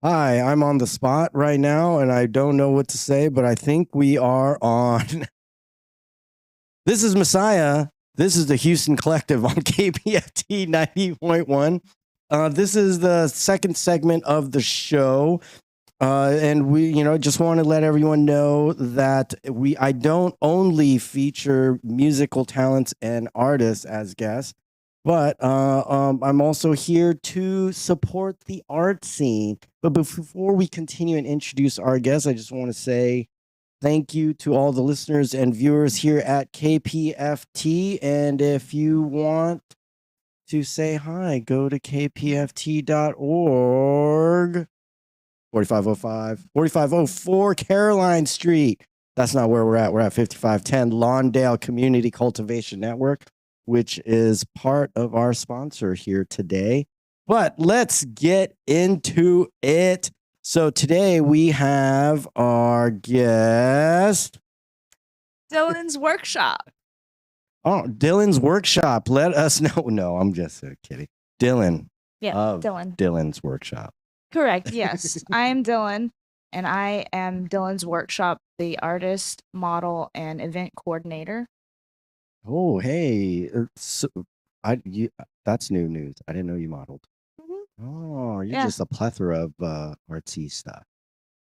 Hi, I'm on the spot right now and I don't know what to say, but I think we are on. This is Masaya. This is the Houston Collective on KPFT 90.1. This is the second segment of the show. And we, just want to let everyone know that I don't only feature musical talents and artists as guests, but I'm also here to support the art scene. But before we continue and introduce our guests, I just want to say thank you to all the listeners and viewers here at KPFT. And if you want to say hi, go to kpft.org. 4504 Caroline Street. That's not where we're at. We're at 5510 Lawndale Community Cultivation Network, which is part of our sponsor here today. But let's get into it. So today we have our guest, Dylan's Workshop. Oh, Dylan's Workshop. Let us know. No, I'm just kidding. Dylan. Yeah, Dylan. Dylan's Workshop. Correct. Yes. I am Dylan, and I am Dylan's Workshop, the artist, model, and event coordinator. Oh, hey. That's new news. I didn't know you modeled. Mm-hmm. Oh, you're just a plethora of artsy stuff.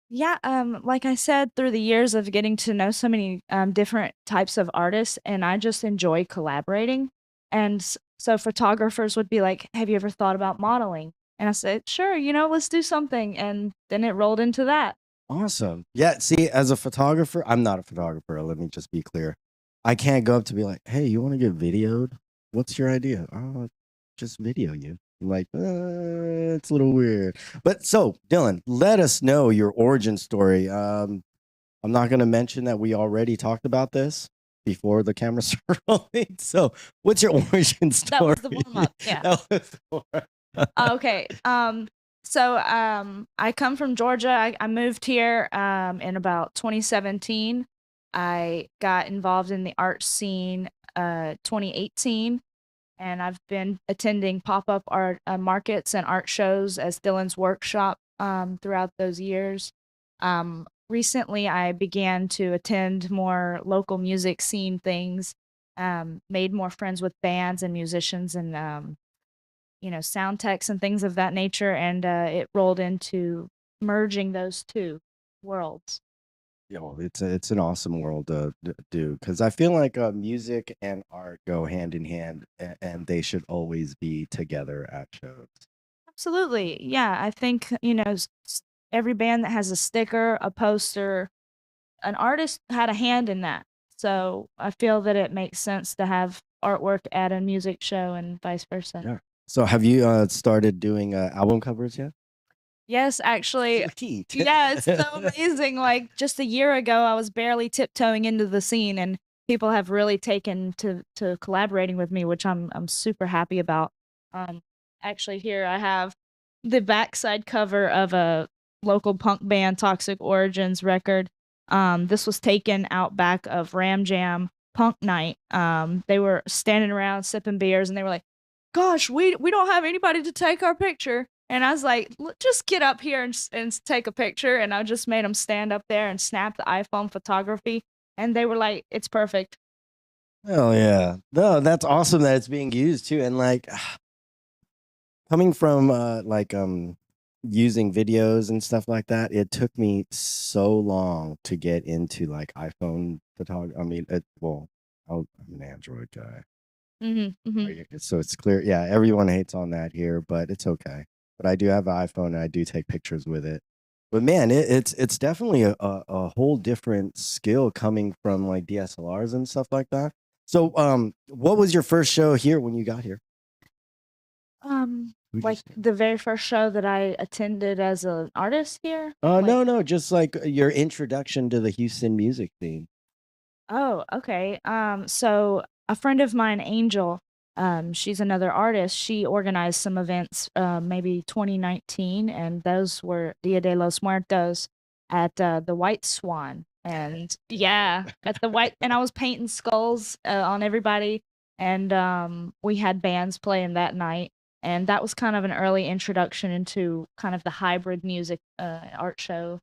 Yeah, like I said, through the years of getting to know so many different types of artists, and I just enjoy collaborating. And so photographers would be like, "Have you ever thought about modeling?" And I said, "Sure, let's do something." And then it rolled into that. Awesome. Yeah, see, as a photographer, I'm not a photographer. Let me just be clear. I can't go up to be like, "Hey, you want to get videoed? What's your idea?" "Oh, just video you." I'm like, it's a little weird. But so, Dylan, let us know your origin story. I'm not going to mention that we already talked about this before the camera started rolling. So, what's your origin story? That was the warm-up, yeah. Okay. So I come from Georgia. I moved here in about 2017. I got involved in the art scene 2018, and I've been attending pop-up art markets and art shows as Dylan's Workshop throughout those years. Recently, I began to attend more local music scene things, made more friends with bands and musicians, and sound techs and things of that nature, and it rolled into merging those two worlds. Yeah, well, it's an awesome world to do because I feel like music and art go hand in hand, and they should always be together at shows. Absolutely. Yeah, I think, every band that has a sticker, a poster, an artist had a hand in that. So I feel that it makes sense to have artwork at a music show and vice versa. Yeah. So have you started doing album covers yet? Yes, actually. Yeah, it's so amazing. Like just a year ago, I was barely tiptoeing into the scene, and people have really taken to collaborating with me, which I'm super happy about. Um, Actually, here I have the backside cover of a local punk band, Toxic Origins record. This was taken out back of Ram Jam Punk Night. They were standing around sipping beers, and they were like, "Gosh, we don't have anybody to take our picture." And I was like, just get up here and take a picture. And I just made them stand up there and snap the iPhone photography. And they were like, it's perfect. Oh yeah. No, that's awesome that it's being used too. And like coming from using videos and stuff like that, it took me so long to get into like iPhone photography. I mean, I'm an Android guy. So it's clear. Yeah, everyone hates on that here, but it's okay. But I do have an iPhone and I do take pictures with it. But man, it's definitely a whole different skill coming from like DSLRs and stuff like that. So what was your first show here when you got here? Like the very first show that I attended as an artist here? No, just like your introduction to the Houston music scene. Oh, okay. So a friend of mine, Angel, she's another artist. She organized some events, maybe 2019, and those were Dia de los Muertos at the White Swan. And yeah, at the White, and I was painting skulls on everybody, and we had bands playing that night. And that was kind of an early introduction into kind of the hybrid music art show.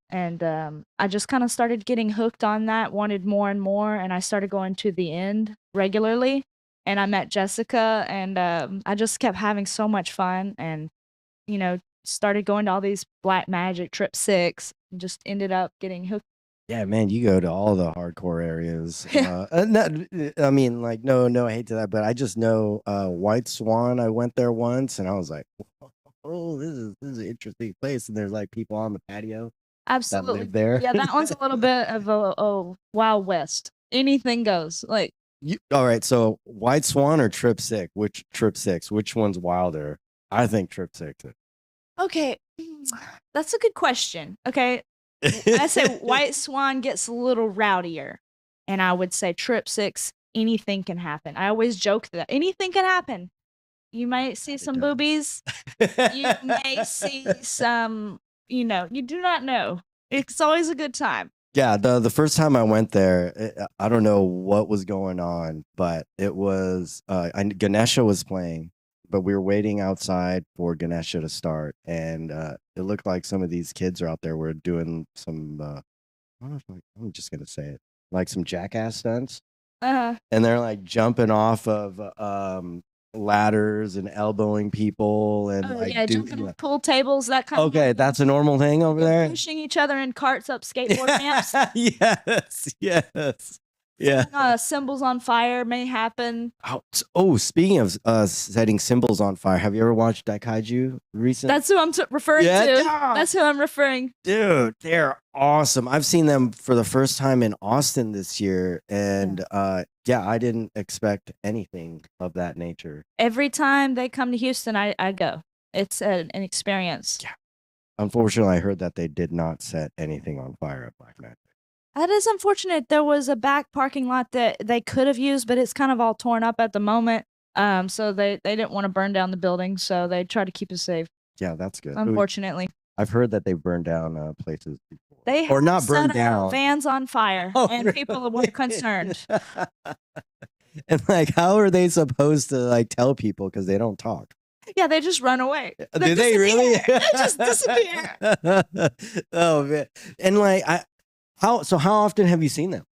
And I just kind of started getting hooked on that, wanted more and more, and I started going to the end regularly. And I met Jessica, and I just kept having so much fun, and started going to all these Black Magic, Trip Six, and just ended up getting hooked. Yeah, man, you go to all the hardcore areas. I mean, like, no hate to that, but I just know White Swan. I went there once, and I was like, oh, this is an interesting place. And there's like people on the patio that Absolutely. live there. Yeah, that one's a little bit of a Wild West. Anything goes. Like, All right, so White Swan or Trip Six? Which Trip Six? Which one's wilder? I think Trip Six. okay, that's a good question. Okay, I say White Swan gets a little rowdier, and I would say Trip Six, anything can happen. I always joke that anything can happen. You might see some boobies. You may see some, you do not know. It's always a good time. Yeah, the first time I went there, I don't know what was going on, but it was Ganesha was playing, but we were waiting outside for Ganesha to start, and it looked like some of these kids are out there were doing some. I don't know if I'm just gonna say it, like some jackass stunts, and they're like jumping off of ladders and elbowing people and jumping on pool tables, that kind of okay, thing. that's a normal thing over there. Pushing each other in carts up skateboard ramps. Yes. Yeah. Symbols on fire may happen. Speaking of setting symbols on fire, have you ever watched Daikaiju recently? That's who I'm referring to. Yeah. That's who I'm referring. Dude, they're awesome. I've seen them for the first time in Austin this year, and I didn't expect anything of that nature. Every time they come to Houston, I go. It's an experience. Yeah. Unfortunately, I heard that they did not set anything on fire at Black Magic. That is unfortunate. There was a back parking lot that they could have used, but it's kind of all torn up at the moment. So they didn't want to burn down the building, so they tried to keep it safe. Yeah, that's good. Unfortunately, I've heard that they burned down places before. They or not burned down vans on fire, and really? people were concerned. And like, how are they supposed to like tell people because they don't talk? Yeah, they just run away. Did they really? They just disappear. Oh man! And like, how often have you seen them?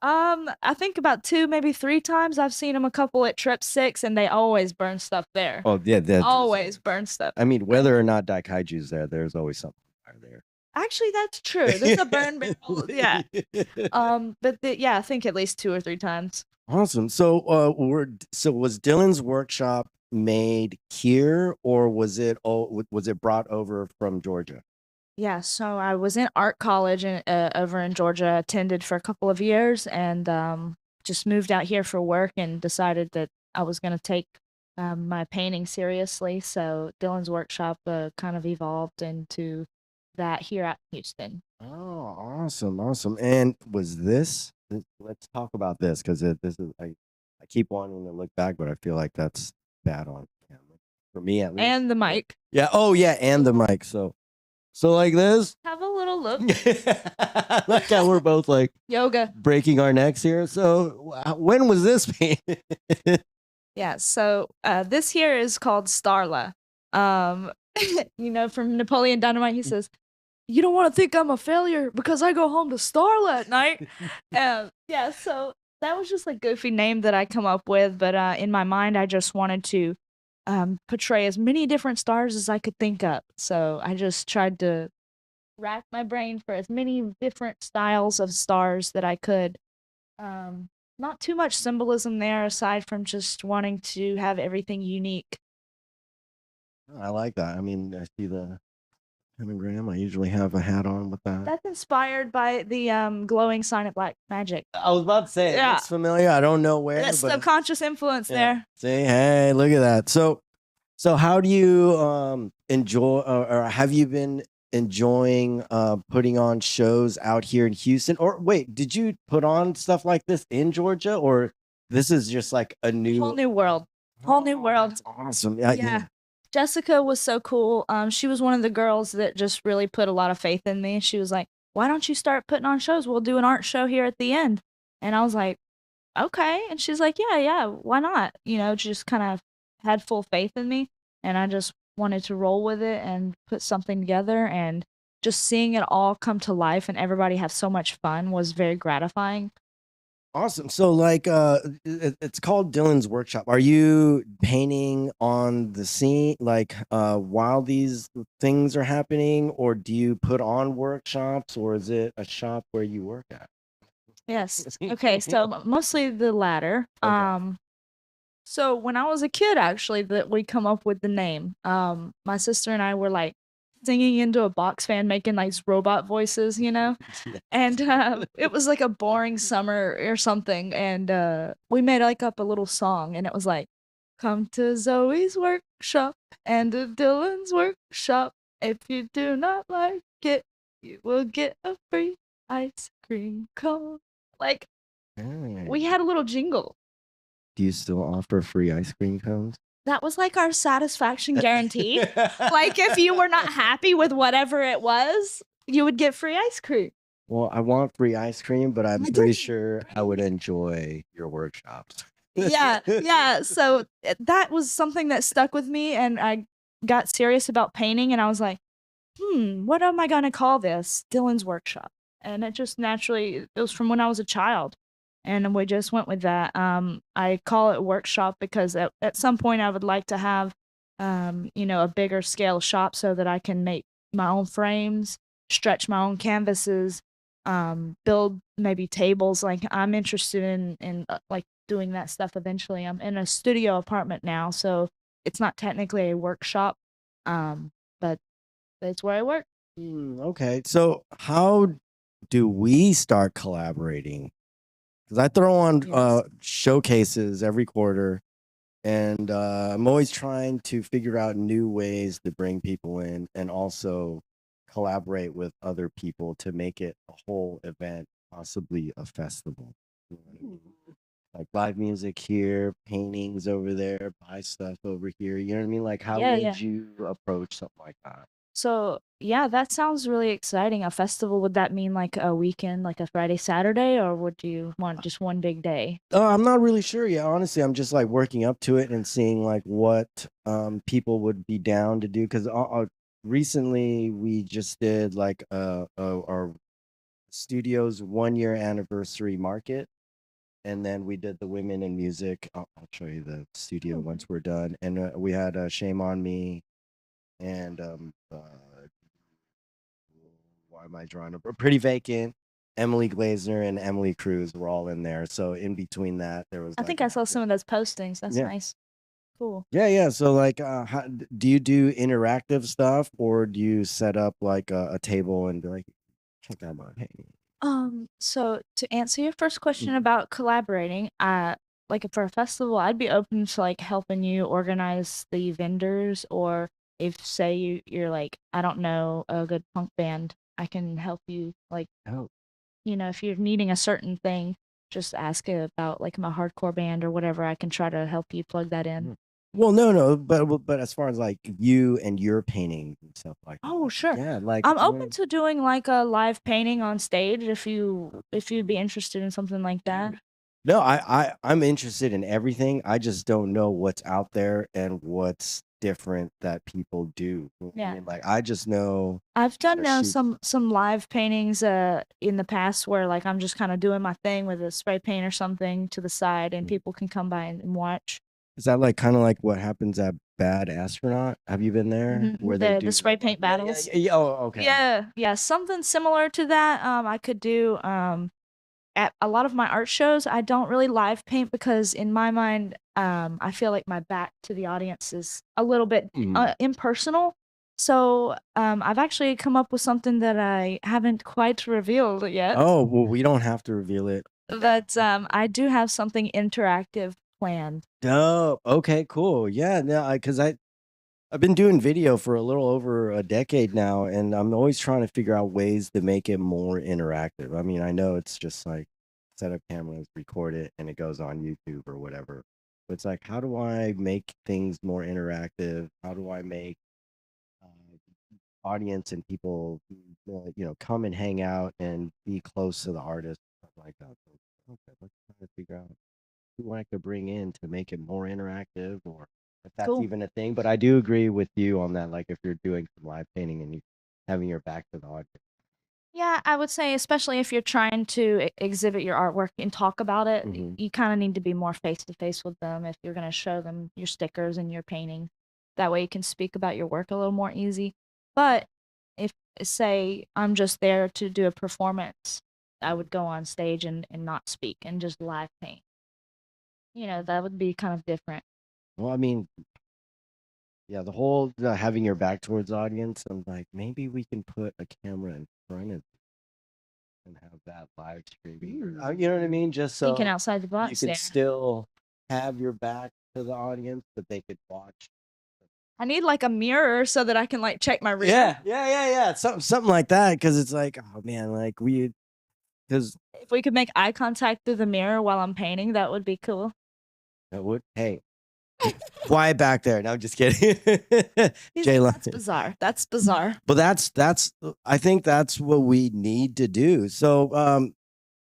I think about 2, maybe 3 times. I've seen them a couple at Trip Six, and they always burn stuff there. Oh yeah, always burn stuff. I mean, whether or not Daikaiju's there, there's always something there. Actually, that's true. There's a burn barrel. Yeah. But I think at least 2 or 3 times. Awesome. So, was Dylan's workshop made here, or was it brought over from Georgia? Yeah, so I was in art college over in Georgia, attended for a couple of years, and just moved out here for work and decided that I was going to take my painting seriously. So Dylan's workshop kind of evolved into that here at Houston. Oh, awesome. And was this let's talk about this because this is I keep wanting to look back, but I feel like that's bad on camera for me at least. And the mic. Yeah. Oh yeah, and the mic. So like this. Have a little look. Like how we're both like yoga breaking our necks here. So when was this painted? Yeah. So this here is called Starla. From Napoleon Dynamite, he says, "You don't want to think I'm a failure because I go home to Starla at night." So that was just a goofy name that I come up with, but in my mind, I just wanted to portray as many different stars as I could think of. So I just tried to rack my brain for as many different styles of stars that I could. Not too much symbolism there aside from just wanting to have everything unique. I like that. I mean, I see the pentagram. I usually have a hat on with that. That's inspired by the glowing sign at Black Magic. I was about to say, it looks familiar. I don't know where. That's subconscious influence there. See, hey, look at that. So how do you enjoy, or have you been enjoying putting on shows out here in Houston? Or wait, did you put on stuff like this in Georgia, or this is just like a whole new world? Whole new world. That's awesome. Yeah. Jessica was so cool. She was one of the girls that just really put a lot of faith in me. She was like, "Why don't you start putting on shows? We'll do an art show here at the end." And I was like, "Okay." And she's like, "Yeah, why not?" Just kind of had full faith in me, and I just wanted to roll with it and put something together, and just seeing it all come to life and everybody have so much fun was very gratifying. Awesome. So like it's called Dylan's Workshop. Are you painting on the scene like while these things are happening, or do you put on workshops, or is it a shop where you work at? Yes. Okay, so mostly the latter. Okay. So when I was a kid, actually, that we come up with the name. My sister and I were like singing into a box fan, making nice robot voices, you know. And it was like a boring summer or something, and we made like up a little song, and it was like, "Come to Zoe's workshop and to Dylan's workshop. If you do not like it, you will get a free ice cream cone." Like we Mm. had a little jingle. Do you still offer free ice cream cones? That was like our satisfaction guaranteed. Like if you were not happy with whatever it was, you would get free ice cream. Well, I want free ice cream, but I'm I pretty did. sure I would enjoy your workshops. Yeah, yeah. So that was something that stuck with me, and I got serious about painting, and I was like, what am I gonna call this? Dylan's Workshop. And it just naturally, it was from when I was a child, and we just went with that. I call it workshop because at some point I would like to have, a bigger scale shop so that I can make my own frames, stretch my own canvases, build maybe tables. Like I'm interested in like doing that stuff eventually. I'm in a studio apartment now, so it's not technically a workshop, but it's where I work. Okay. So how do we start collaborating? Because I throw on Yes. showcases every quarter, and I'm always trying to figure out new ways to bring people in and also collaborate with other people to make it a whole event, possibly a festival. You know what I mean? Like live music here, paintings over there, buy stuff over here. You know what I mean? Like, how Yeah, would yeah. you approach something like that? So, yeah, that sounds really exciting. A festival, would that mean like a weekend, like a Friday, Saturday, or would you want just one big day? I'm not really sure yet. Honestly, I'm just like working up to it and seeing like what people would be down to do. Because recently we just did like our studio's 1 year anniversary market, and then we did the women in music. I'll show you the studio Oh, once we're done. And we had Shame on Me and why am I drawing a Pretty Vacant? Emily Glazner and Emily Cruz were all in there. So in between that, there was I like think I saw some of those postings. That's yeah. nice. Cool. Yeah, yeah. So like, do you do interactive stuff, or do you set up like a table and be like, check out my painting? So to answer your first question Mhm. about collaborating, like for a festival, I'd be open to like helping you organize the vendors, or if say you're like, I don't know, a good punk band, I can help you like, Oh, if you're needing a certain thing, just ask about like my hardcore band or whatever. I can try to help you plug that in. mm. Well, no, no, but as far as like you and your painting and stuff like Oh, that, sure. yeah, like I'm open to doing like a live painting on stage if you'd be interested in something like that. no, I'm interested in everything. I just don't know what's out there and what's different that people do. I Yeah. mean, like I just know I've how done to shoot. some live paintings in the past where like I'm just kind of doing my thing with a spray paint or something to the side, and people can come by and watch. Is that like kind of like what happens at Bad Astronaut? Have you been there where they The do spray like paint yeah, yeah, battles. yeah, yeah. Oh, okay. Yeah, yeah, something similar to that. I could do at a lot of my art shows. I don't really live paint because in my mind, I feel like my back to the audience is a little bit Mhm. impersonal. So I've actually come up with something that I haven't quite revealed yet. Oh, well, we don't have to reveal it. But I do have something interactive planned. Dope. Okay, cool. Yeah, no, because I've been doing video for a little over a decade now, and I'm always trying to figure out ways to make it more interactive. I mean, I know it's just like set up cameras, record it, and it goes on YouTube or whatever. But it's like, how do I make things more interactive? How do I make uh, audience and people, come and hang out and be close to the artist, stuff like that? So, okay, let's try to figure out who I could bring in to make it more interactive or. if that's Cool. even a thing. But I do agree with you on that. Like if you're doing some live painting and you having your back to the audience. Yeah, I would say, especially if you're trying to exhibit your artwork and talk about it, Mhm. you kind of need to be more face to face with them if you're going to show them your stickers and your painting. That way you can speak about your work a little more easy. But if, say, I'm just there to do a performance, I would go on stage and not speak and just live paint. That would be kind of different. Well, I mean, yeah, the whole having your back towards the audience. I'm like, maybe we can put a camera in front of and have that live streaming. You know what I mean? Just Thinking so outside the you box could there. still have your back to the audience, but they could watch. I need like a mirror so that I can like check my rear. Yeah. Something like that. Because it's like, oh man, like because If we could make eye contact through the mirror while I'm painting, that would be cool. that would. Hey, quiet back there. No, I'm just kidding. That's bizarre. That's bizarre. But that's I think that's what we need to do. So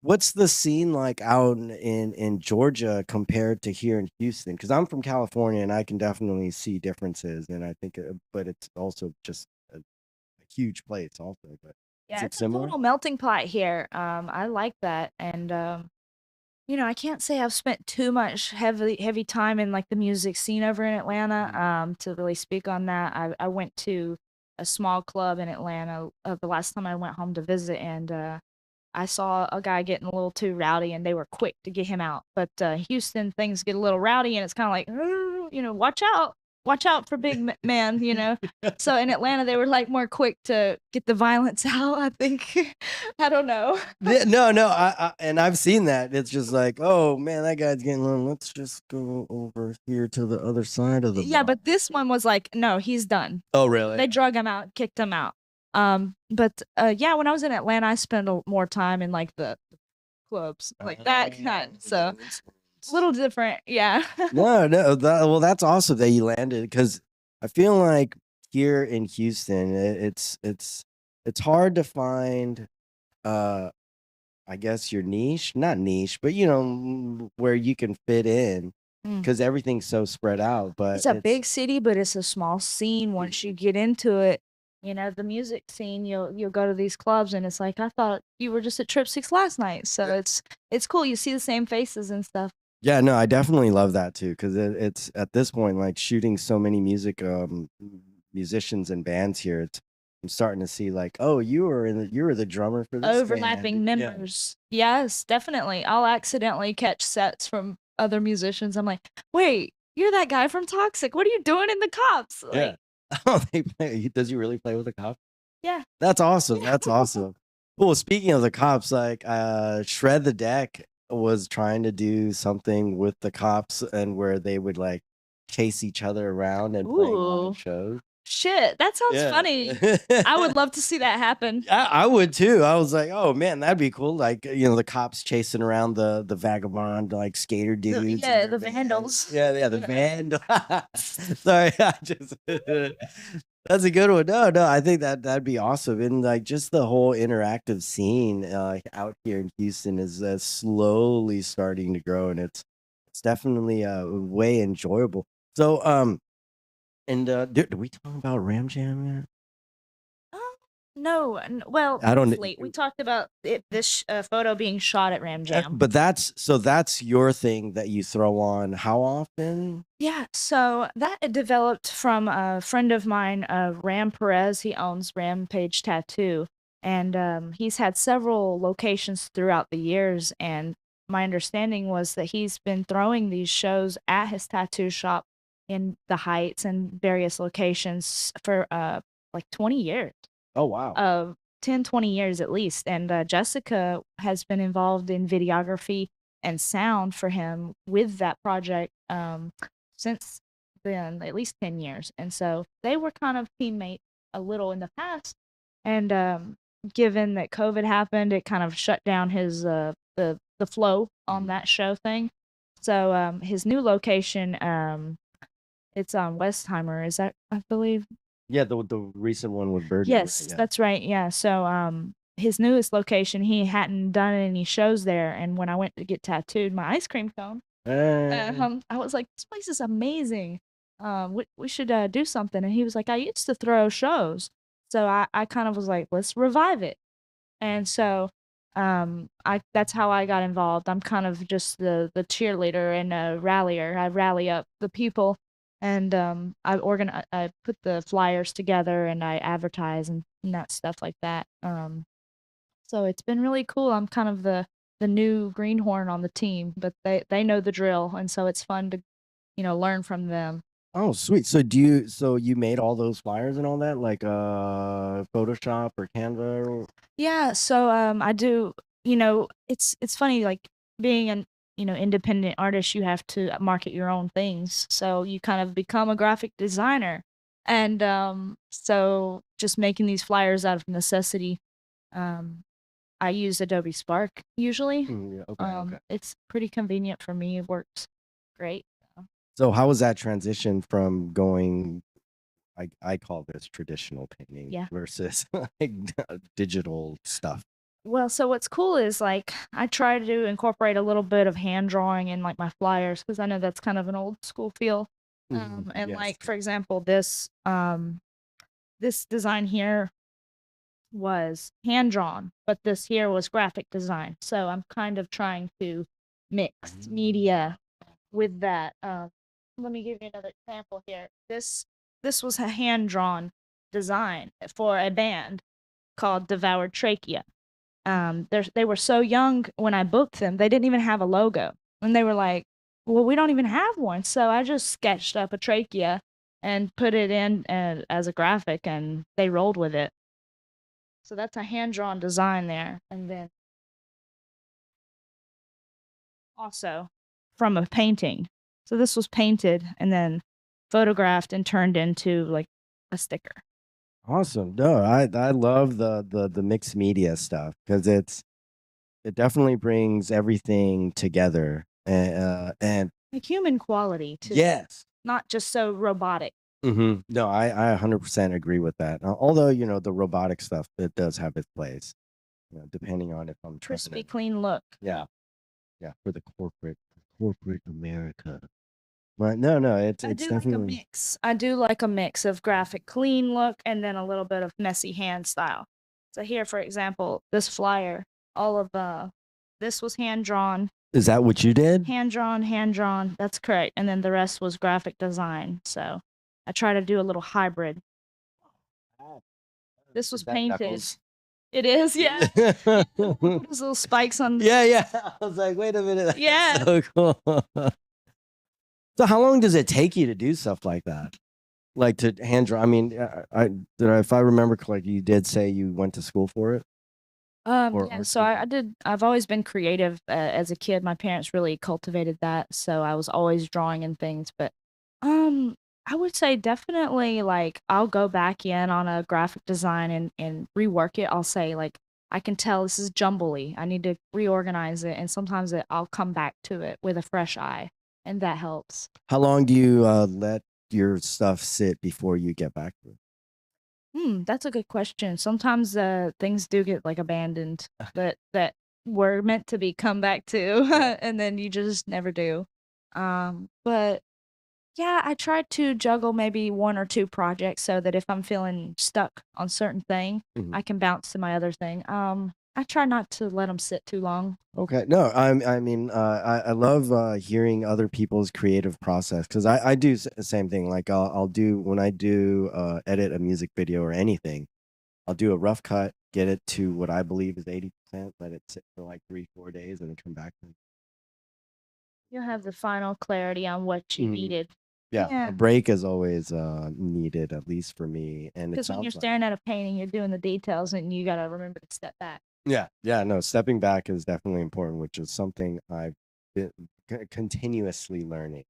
what's the scene like out in Georgia compared to here in Houston? Because I'm from California and I can definitely see differences, and I think, but it's also just a huge place, also. But is Yeah, it it's a similar? total melting pot here. I like that, and I can't say I've spent too much heavy time in like the music scene over in Atlanta. To really speak on that, I went to a small club in Atlanta the last time I went home to visit, and I saw a guy getting a little too rowdy, and they were quick to get him out. But Houston, things get a little rowdy, and it's kind of like, watch out for big man. So in Atlanta, they were like more quick to get the violence out. I think, I don't know. No. And I've seen that. It's just like, oh man, that guy's getting low. Let's just go over here to the other side of the Yeah, bar. but this one was like, no, he's done. Oh really? They drug him out, kicked him out. But yeah, when I was in Atlanta, I spent more time in like the clubs, like that kind. So a little different, yeah. No. Well, that's awesome that you landed, because I feel like here in Houston, it's hard to find, uh, I guess your niche, not niche, but where you can fit in, Mm. because everything's so spread out. But It's a big city, but it's a small scene. Once you get into it, the music scene, you'll go to these clubs, and it's like, I thought you were just at Trip Six last night. So it's cool. You see the same faces and stuff. yeah, no, I definitely love that too, because it's at this point, like shooting so many musicians and bands here. I'm starting to see like, oh, you were the drummer for this Overlapping band. members. Yes, definitely. I'll accidentally catch sets from other musicians. I'm like, wait, you're that guy from Toxic. What are you doing in the Cops? Yeah. Like, Oh, does he really play with the Cops? yeah. That's awesome. That's awesome. Well, speaking of the Cops, like Shred the Deck was trying to do something with the Cops, and where they would like chase each other around and play Ooh. live shows. Shit, that sounds funny. I would love to see that happen. I would too. I was like, oh man, that'd be cool. Like, the cops chasing around the vagabond like skater dudes. Yeah, the vandals. Yeah, the vandal. Sorry, I just that's a good one. No, I think that'd be awesome. And like just the whole interactive scene out here in Houston is slowly starting to grow, and it's definitely way enjoyable. So and did we talk about Ram Jam yet? No, well, I don't- briefly. We talked about this photo being shot at Ram Jam. But that's your thing that you throw on how often? Yeah, so that developed from a friend of mine, Ram Perez. He owns Rampage Tattoo, and he's had several locations throughout the years. And my understanding was that he's been throwing these shows at his tattoo shop in the Heights and various locations for like 20 years. Oh wow. 10, 20 years at least. And Jessica has been involved in videography and sound for him with that project since then, at least 10 years. And so they were kind of teammates a little in the past. And given that COVID happened, it kind of shut down his the flow on that show thing. So his new location, it's on Westheimer, is that, I believe? Yeah, the recent one with Birdie. Yes, right? Yeah. that's right. Yeah. So his newest location, he hadn't done any shows there, and when I went to get tattooed my ice cream cone, I was like, this place is amazing. we should do something. And he was like, I used to throw shows. So I kind of was like, let's revive it. And so I that's how I got involved. I'm kind of just the cheerleader and a rallier. I rally up the people, and I put the flyers together and I advertise and that stuff like that. So it's been really cool. I'm kind of the new greenhorn on the team, but they know the drill, and so it's fun to learn from them. Oh, sweet. So you made all those flyers and all that, like Photoshop or Canva or Yeah, so I do, it's funny like being an independent artist, you have to market your own things. So you kind of become a graphic designer. And so just making these flyers out of necessity. Um I use Adobe Spark usually. Yeah, okay. It's pretty convenient for me. It works great. So how was that transition from going I call this traditional painting Yeah. versus like digital stuff? Well, so what's cool is like I try to incorporate a little bit of hand drawing in like my flyers because I know that's kind of an old school feel. And Yes. like for example, this design here was hand drawn, but this here was graphic design. So I'm kind of trying to mix media with that. Let me give you another example here. This was a hand drawn design for a band called Devoured Trachea. They were so young when I booked them, they didn't even have a logo. And they were like, well, we don't even have one. So I just sketched up a trachea and put it in as a graphic, and they rolled with it. So that's a hand drawn design there. And then also from a painting. So this was painted and then photographed and turned into like a sticker. Awesome. No, I love the mixed media stuff because it definitely brings everything together and Like human quality too, yes. not just so robotic. No, I 100% agree with that. Although, the robotic stuff, it does have its place, depending on if I'm trying Crispy, to, clean look. yeah, yeah, for the corporate America. But no, it's I it's do like a definitely mix. I do like a mix of graphic clean look and then a little bit of messy hand style. So here, for example, this flyer, all of this was hand drawn, Is that what you did? hand drawn, hand drawn. That's correct. And then the rest was graphic design. So I try to do a little hybrid. This was Is that painted. Knuckles? It is, yeah. Yeah, Put his little spikes on. yeah. I was like, wait a minute. That's Yeah. so cool. So how long does it take you to do stuff like that? Like to hand draw? I mean, if I remember correctly, you did say you went to school for it or Yeah, art so school. I've always been creative as a kid. My parents really cultivated that, so I was always drawing and things, but um I would say definitely like I'll go back in on a graphic design and rework it. I'll say like I can tell this is jumbly. I need to reorganize it, and sometimes I'll come back to it with a fresh eye, and that helps. How long do you let your stuff sit before you get back to it? That's a good question. Sometimes things do get like abandoned that were meant to be come back to, Yeah. and then you just never do. But yeah, I try to juggle maybe one or two projects so that if I'm feeling stuck on certain thing, Mhm. I can bounce to my other thing. I try not to let them sit too long. Okay. No, I mean, I love hearing other people's creative process because I do the same thing. Like I'll do when I do edit a music video or anything, I'll do a rough cut, get it to what I believe is 80%, let it sit for like 3, 4 days, and then come back to You'll have the final clarity on what you Mhm. needed. Yeah, a Yeah, break is always needed, at least for me. And it because when you're sounds like staring at a painting, you're doing the details, and you gotta remember to step back. yeah, no, stepping back is definitely important, which is something I've been continuously learning.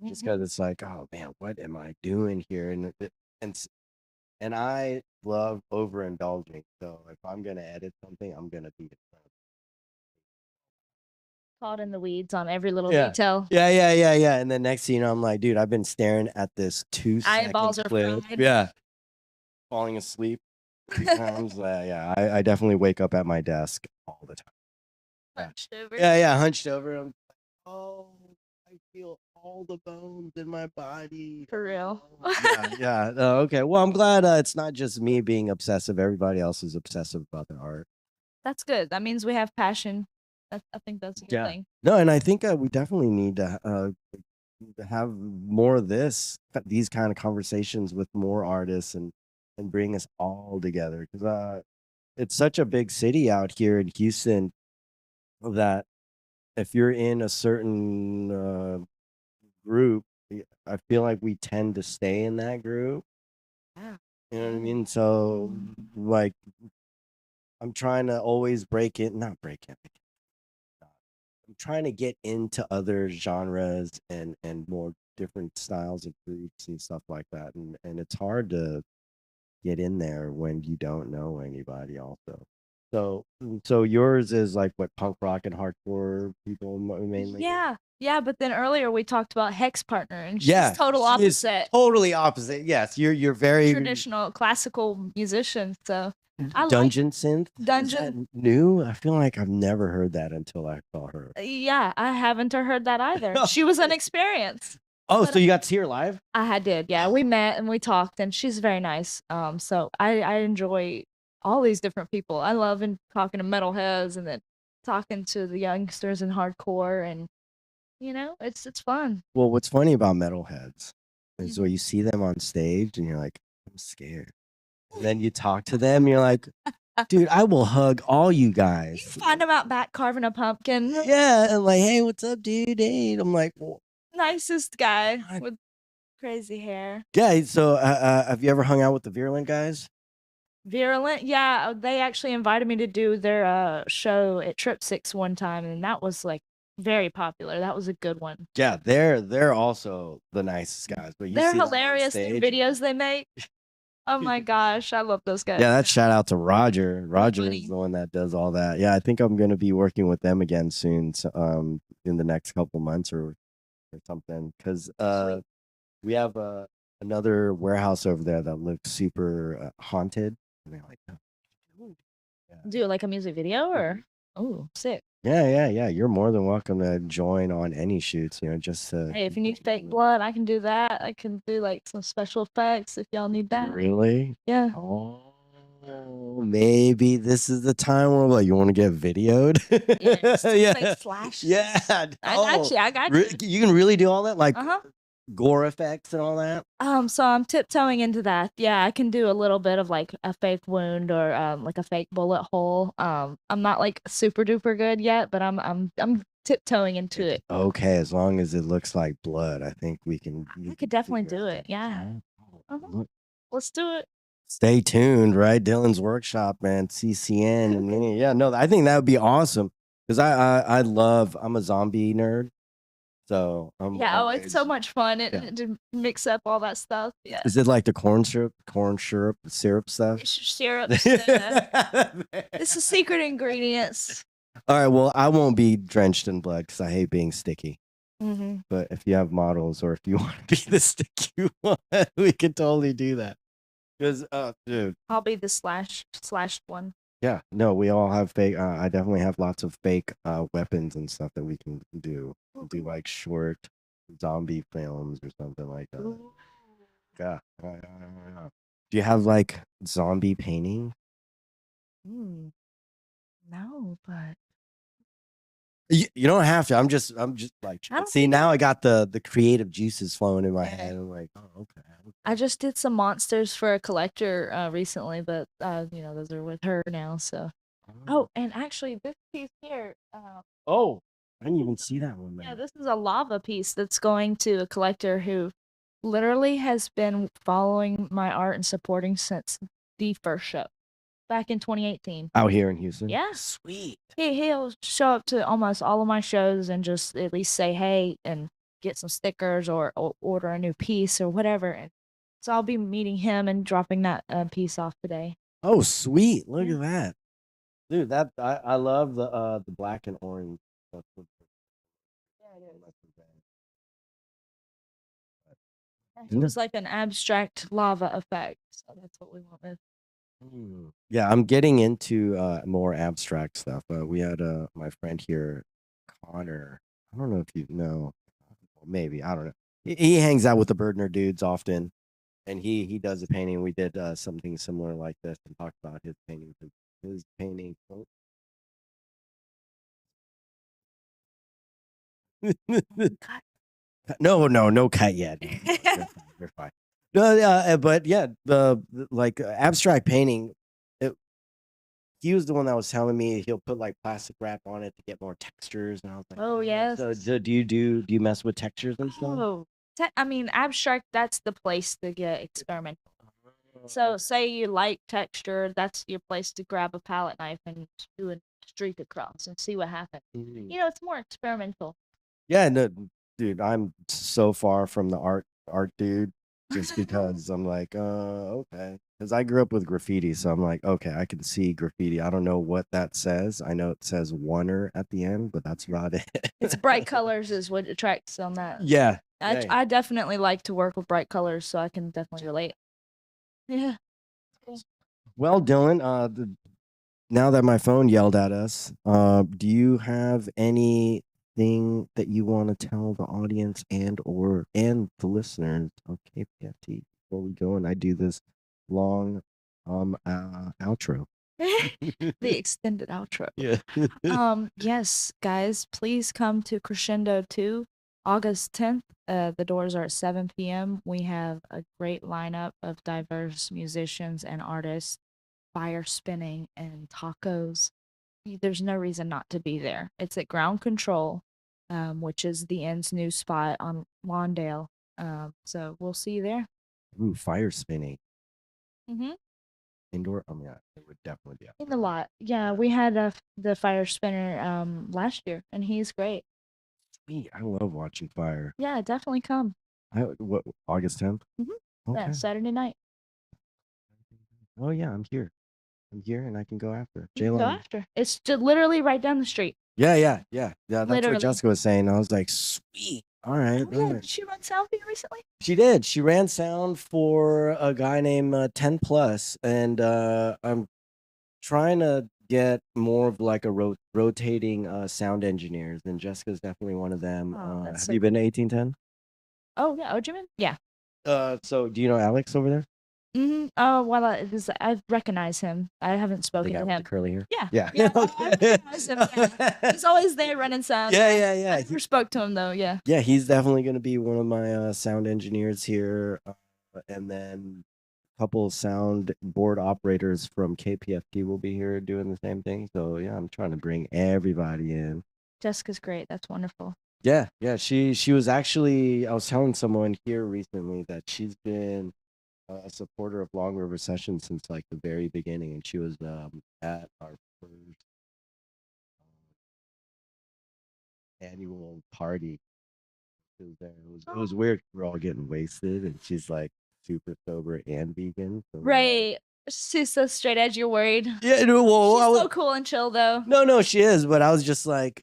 Just Mhm. because it's like, oh man, what am I doing here? And and I love overindulging. So if I'm gonna edit something, I'm gonna be Caught in the weeds on every little yeah. detail. Yeah. And then next thing you know, I'm like, dude, I've been staring at this 2 second Eyeballs are clip. fried. Yeah. Falling asleep 3 times. Yeah, I definitely wake up at my desk all the time. Yeah. Hunched over. Yeah, hunched over. I'm like, oh, I feel all the bones in my body. For real. Yeah. Okay. Well, I'm glad it's not just me being obsessive. Everybody else is obsessive about their art. That's good. That means we have passion. I think that's a good thing. No, and I think we definitely need to have more of these kind of conversations with more artists and bring us all together because it's such a big city out here in Houston that if you're in a certain group, I feel like we tend to stay in that group. Yeah. You know what I mean? So like I'm trying to always not break it. I'm trying to get into other genres and more different styles of groups and stuff like that. And it's hard to get in there when you don't know anybody also. So yours is like what punk rock and hardcore people mainly? Yeah, but then earlier we talked about Hex Partner, and Yeah, she's total she is opposite. totally opposite. Yes, you're very Traditional classical musician, so I like dungeon synth. Is dungeon. that new? I feel like I've never heard that until I saw her. Yeah, I haven't heard that either. She was an experience. Oh, But so you got to see her live? I did, yeah. We met and we talked, and she's very nice. So I enjoy all these different people. I love talking to metalheads and then talking to the youngsters in hardcore, and it's fun. Well, what's funny about metalheads is Mhm. when you see them on stage and you're like, I'm scared. And then you talk to them, you're like, dude, I will hug all you You guys. find them out back carving a pumpkin. Yeah, and like, hey, what's up, dude? Hey, I'm like, well, Nicest guy with crazy hair. yeah. So, have you ever hung out with the Virulent guys? Virulent, yeah. They actually invited me to do their show at Trip Six one time, and that was like very popular. That was a good one. Yeah, they're also the nicest guys. But They're see them on hilarious. Their stage. videos they make. Oh my gosh, I love those guys. Yeah, that's shout out to Roger. Roger funny. is the one that does all that. Yeah, I think I'm gonna be working with them again soon. So, in the next couple months or something, because we have another warehouse over there that looks super haunted. And they're like, "Oh, yeah. Do like a music video or oh, sick. Yeah. You're more than welcome to join on any shoots. Just to Hey, if you need fake blood, I can do that. I can do like some special effects if y'all need that. really. Yeah. Oh, maybe this is the time where like you want to get videoed. Yeah. Just do Yeah. fake flashes. Yeah. I got you. I got you. You can really do all that, like Uh-huh. gore effects and all that. So I'm tiptoeing into that. Yeah, I can do a little bit of like a fake wound or like a fake bullet hole. I'm not like super duper good yet, but I'm tiptoeing into it. Okay, as long as it looks like blood, I think we can. I could definitely do it. Yeah. Look, Let's do it. stay tuned, right? Dylan's workshop, man. CCN, and yeah, no, I think that would be awesome because I'm a zombie nerd, so I'm Yeah, it's so always. much fun Yeah. to mix up all that stuff. Yeah. Is it like the syrup stuff? Syrups. It's the secret ingredients. All right, well, I won't be drenched in blood because I hate being sticky. Mm-hmm. But if you have models or if you want to be the sticky one, we can totally do that. Because, dude, I'll be the slash one. yeah, no, we all have fake. I definitely have lots of fake weapons and stuff that we can do. Do like short zombie films or something like that. Ooh. Yeah. Yeah. Do you have like zombie painting? No, but You don't have to. I'm just like I don't see think now I got the creative juices flowing in my head. I'm like, oh, okay. I just did some monsters for a collector recently, but those are with her now. So, and actually, this piece here, Oh, I didn't even see that one, yeah, man. this is a lava piece that's going to a collector who literally has been following my art and supporting since the first show back in 2018. Out here in Houston. Yeah. Sweet. He'll show up to almost all of my shows and just at least say hey and get some stickers or order a new piece or whatever. And so I'll be meeting him and dropping that piece off today. Oh, sweet. Look Yeah. at that. Dude, that I love the black and orange. That's what- Yeah, it is. Isn't It it? was like an abstract lava effect, so that's what we went with. Yeah, I'm getting into more abstract stuff. We had my friend here, Connor. I don't know if you know. maybe I don't know. He hangs out with the Birdner dudes often, and he does a painting. We did something similar like this and talked about his painting. His painting. God. No cut yet. No, you're fine. No, yeah, but yeah, the like abstract painting. It, he was the one that was telling me he'll put like plastic wrap on it to get more textures, and I was like, Oh yes. So do you mess with textures and stuff? Oh, I mean, abstract. That's the place to get experimental. So, say you like texture, that's your place to grab a palette knife and do a streak across and see what happens. Mhm. You know, it's more experimental. Yeah, no, dude, I'm so far from the art dude just because I'm like, okay. Because I grew up with graffiti, so I'm like, okay, I can see graffiti. I don't know what that says. I know it says oneer at the end, but that's about it. It's bright colors is what attracts on that. Yeah. I definitely like to work with bright colors, so I can definitely relate. Yeah. Well, Dylan, now that my phone yelled at us, do you have anything that you want to tell the audience and the listeners of KPFT before we go and I do this long outro? The extended outro. Yeah. Yes, guys, please come to Crescendo 2, August 10th. The doors are at 7 p.m. We have a great lineup of diverse musicians and artists, fire spinning and tacos. There's no reason not to be there. It's at Ground Control, which is the Inn's new spot on Lawndale. So we'll see you there. Ooh, fire spinning. Mm-hmm. Indoor? Oh, yeah, it would definitely be In the lot. Yeah, we had the fire spinner last year, and he's great. sweet. I love watching fire. Yeah, definitely come. What, August 10th? Mm-hmm. Yeah, Okay. Saturday night. Oh, yeah, I'm here. I'm here and I can go after. You can go Jalen. after. It's just literally right down the street. Yeah. That's Literally. what Jessica was saying. I was like, sweet. All right. Oh, yeah. Did she run sound for you recently? She did. She ran sound for a guy named 10 Plus, and I'm trying to get more of like a rotating sound engineers, and Jessica's definitely one of them. Oh, Have so you been to 1810? Oh, yeah. Ojiman? Yeah. So do you know Alex over there? Mm-hmm. Oh, well, I recognize him. I haven't The spoken guy to with the him. curly hair? Yeah. Yeah. Yeah. Oh, I recognize him. Yeah. He's always there running sound. Yeah. I never spoke to him, though. Yeah. Yeah, he's definitely going to be one of my sound engineers here. And then a couple of sound board operators from KPFT will be here doing the same thing. So, yeah, I'm trying to bring everybody in. Jessica's great. That's wonderful. Yeah. She was actually, I was telling someone here recently that she's been a supporter of Long River Sessions since like the very beginning. And she was at our first annual party. She was there. It was weird. We're all getting wasted, and she's like super sober and vegan. So Right. She's so straight edge. You're worried. yeah, no, well, She's so cool and chill, though. no, she is. But I was just like,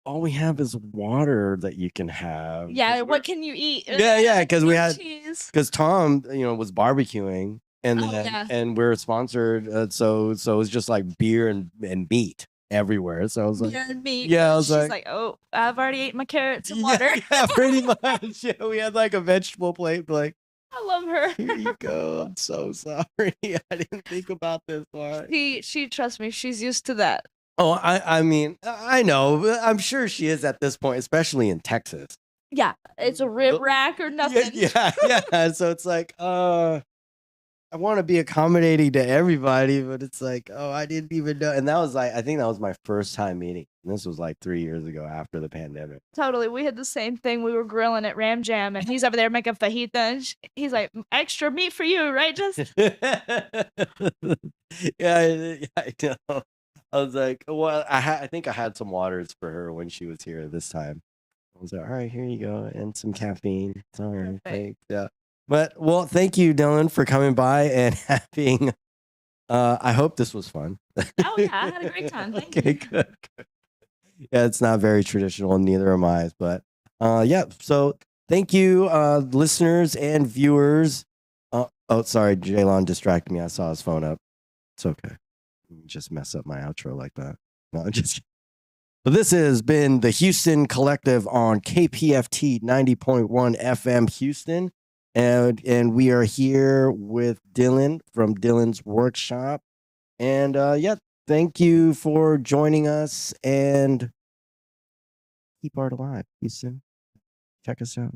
all we have is water that you can have. Yeah. What can you eat? Yeah, because we had cheese. because Tom, was barbecuing, and then yeah. and we're sponsored, so it was just like beer and meat everywhere. So I was like, Beer and meat. yeah, I was She's like, oh, I've already ate my carrots and water. yeah, pretty much. Yeah, we had like a vegetable plate, like. I love her. Here you go. I'm so sorry. I didn't think about this part. She trust me, she's used to that. Oh, I mean, I know. But I'm sure she is at this point, especially in Texas. Yeah, it's a rib rack or nothing. Yeah. So it's like, I want to be accommodating to everybody, but it's like, oh, I didn't even know. And that was like, I think that was my first time meeting. And this was like 3 years ago after the pandemic. Totally. We had the same thing. We were grilling at Ram Jam, and he's over there making fajita. And he's like, extra meat for you, right, Justin? Yeah, I know. I was like, well, I think I had some waters for her when she was here this time. I was like, all right, here you go, and some caffeine. It's all right, thanks. Yeah. But well, thank you, Dylan, for coming by and having. I hope this was fun. Oh yeah, I had a great time. Thank you. Okay, good. Yeah, it's not very traditional, neither am I. But yeah. So thank you, listeners and viewers. Oh, sorry, Jaylon distracted me. I saw his phone up. It's okay. Just mess up my outro like that. No, I'm just. But this has been the Houston Collective on KPFT 90.1 FM Houston. And we are here with Dylan from Dylan's Workshop. And yeah, thank you for joining us and keep art alive, Houston. Check us out.